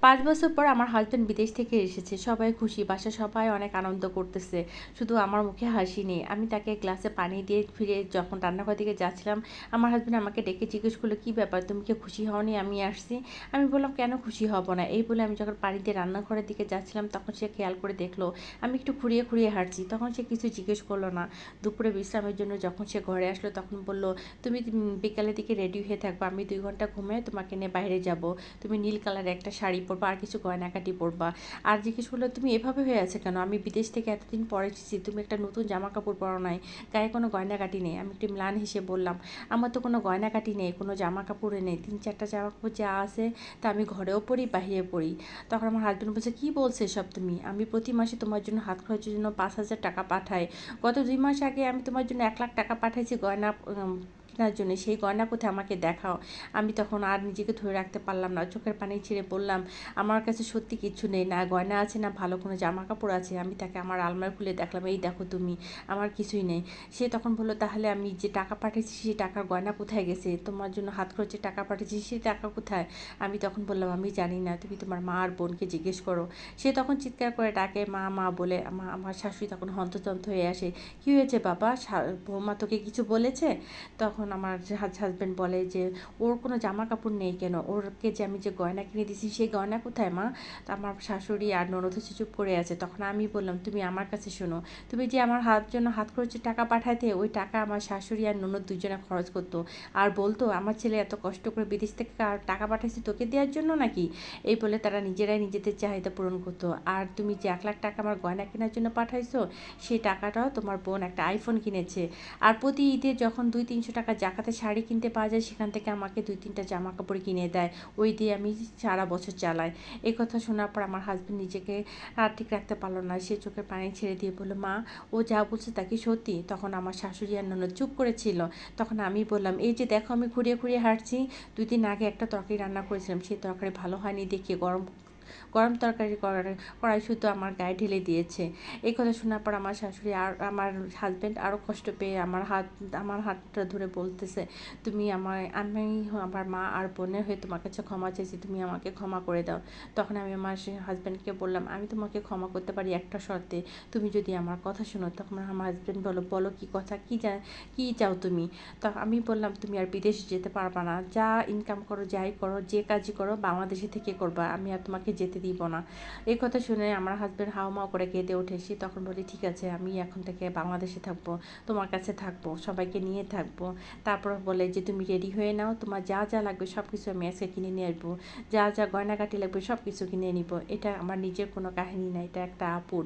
৫ বছর পর আমার হাসব্যান্ড বিদেশ থেকে এসেছে। সবাই খুশি, বাসায় সবাই অনেক আনন্দ করতেছে। শুধু আমার মুখে হাসি নেই। আমি তাকে গ্লাসে পানি দিয়ে ফিরে যখন রান্নাঘর দিকে যাচ্ছিলাম, আমার হাসব্যান্ড আমাকে ডেকে জিজ্ঞেস করলো, "কী ব্যাপার? তুমি কি খুশি হওনি আমি আসছি?" আমি বললাম, "কেন খুশি হব না?" এই বলে আমি যখন পানি দিয়ে রান্নাঘরের দিকে যাচ্ছিলাম, তখন সে খেয়াল করে দেখলো আমি একটু খুঁড়িয়ে খুঁড়িয়ে হাঁটছি। তখন সে কিছু জিজ্ঞেস করলো না। দুপুরে বিশ্রামের জন্য যখন সে ঘরে আসলো, তখন বলল, "তুমি বিকালের দিকে রেডি হয়ে থাকবা। আমি ২ ঘন্টা ঘুমিয়ে তোমাকে নিয়ে বাইরে যাব। তুমি নীল কালারের একটা শাড়ি পরবা আর কিছু গয়নাকাটি পরবা।" আর জিজ্ঞেস করলো, "তুমি এভাবে হয়ে আছে কেন? আমি বিদেশ থেকে এতদিন পরে এসেছি, তুমি একটা নতুন জামা কাপড় পরো নাই, গায়ে কোনো গয়নাকাটি নেই।" আমি একটু ম্লান হেসে বললাম, "আমার তো কোনো গয়নাকাটি নেই, কোনো জামা কাপড়ে নেই, ৩-৪টা জামা কাপড় যা আছে তা আমি ঘরেও পরি, বাহিরে পরি।" তখন আমার হাজব্যান্ড বলছে, "কী বলছে এসব তুমি? আমি প্রতি মাসে তোমার জন্য হাত খরচের জন্য ৫,০০০ টাকা পাঠাই। গত ২ মাস আগে আমি তোমার জন্য ১,০০,০০০ টাকা পাঠাইছি গয়না কেনার জন্য। সেই গয়না কোথায় আমাকে দেখাও।" আমি তখন আর নিজেকে ধরে রাখতে পারলাম না। চোখের পানি ছেড়ে বললাম, "আমার কাছে সত্যি কিচ্ছু নেই। না গয়না আছে, না ভালো কোনো জামা কাপড় আছে।" আমি তাকে আমার আলমারি খুলে দেখলাম, "এই দেখো তুমি, আমার কিছুই নেই।" সে তখন বলল, "তাহলে আমি যে টাকা পাঠিয়েছি সেই টাকার গয়না কোথায় গেছে? তোমার জন্য হাত খরচের টাকা পাঠিয়েছি সেই টাকা কোথায়?" আমি তখন বললাম, "আমি জানি না। তুমি তোমার মা আর বোনকে জিজ্ঞেস করো।" সে তখন চিৎকার করে ডাকে, "মা, মা" বলে। আমার শাশুড়ি তখন হন্তদন্ত হয়ে আসে। "কী হয়েছে বাবা? বৌমা তোকে কিছু বলেছে?" তখন আমার হাজব্যান্ড বলে যে, "ওর কোনো জামা কাপড় নেই কেন? ওরকে যে আমি যে গয়না কিনে দিয়েছি সেই গয়না কোথায় মা?" তা আমার শাশুড়ি আর ননদ হচ্ছে চুপ করে আছে। তখন আমি বললাম, "তুমি আমার কাছে শোনো। তুমি যে আমার জন্য হাত খরচের টাকা পাঠাতে, ওই টাকা আমার শাশুড়ি আর ননদ দুজনে খরচ করতো। আর বলতো, আমার ছেলে এত কষ্ট করে বিদেশ থেকে টাকা পাঠাইছে তোকে দেওয়ার জন্য নাকি?" এই বলে তারা নিজেরাই নিজেদের চাহিদা পূরণ করতো। "আর তুমি যে ১,০০,০০০ টাকা আমার গয়না কেনার জন্য পাঠাইছো, সেই টাকাটাও তোমার বোন একটা আইফোন কিনেছে। আর প্রতি ঈদে যখন ২-৩০০ টাকা জাকাতে শাড়ি কিনতে পাওয়া যায়, সেখান থেকে আমাকে ২-৩টা জামা কাপড় কিনে দেয়। ওই দিয়ে আমি সারা বছর চালাই।" এই কথা শোনার পর আমার হাজব্যান্ড নিজেকে আর ঠিক রাখতে পারলো না। সে চোখের পানি ছেড়ে দিয়ে বলল, "মা, ও যা বলছে তা কি সত্যি?" তখন আমার শাশুড়ি আর ননদ চুপ করেছিল। তখন আমি বললাম, "এই যে দেখো আমি খুঁড়িয়ে খুঁড়িয়ে হাঁটছি। ২ দিন আগে একটা তরকারি রান্না করেছিলাম। সেই তরকারি ভালো হয়নি দেখিয়ে গরম গরম তরকারি কড়াই শুদ্ধ আমার গায়ে ঢেলে দিয়েছে।" এই কথা শোনার পর আমার শাশুড়ি আর আমার হাজব্যান্ড আরও কষ্ট পেয়ে আমার হাতটা ধরে বলতেছে, আমি আমার মা আর বোনের হয়ে তোমার কাছে ক্ষমা চাইছি, তুমি আমাকে ক্ষমা করে দাও।" তখন আমি আমার হাজব্যান্ডকে বললাম, "আমি তোমাকে ক্ষমা করতে পারি একটা শর্তে, তুমি যদি আমার কথা শোনো।" তখন আমার হাজব্যান্ড বলো, "বলো কী কথা, কী চাও তুমি?" তা আমি বললাম, "তুমি আর বিদেশে যেতে পারবা না। যা ইনকাম করো, যাই করো, যে কাজই করো, বাংলাদেশে থেকে করবা। আমি আর তোমাকে যেতে দিব না।" এই কথা শুনে আমার হাজব্যান্ড হাউমাউ করে কেঁদে ওঠে। সে তখন বলে, "ঠিক আছে, আমি এখন থেকে বাংলাদেশে থাকবো, তোমার কাছে থাকবো, সবাইকে নিয়ে থাকবো।" তারপর বলে যে, "তুমি রেডি হয়ে নাও, তোমার যা যা লাগবে সব কিছু আমি আজকে কিনে নিয়ে আসবো। যা যা গয়নাগাটি লাগবে সব কিছু কিনে নিব।" এটা আমার নিজের কোনো কাহিনী না, এটা একটা আপুর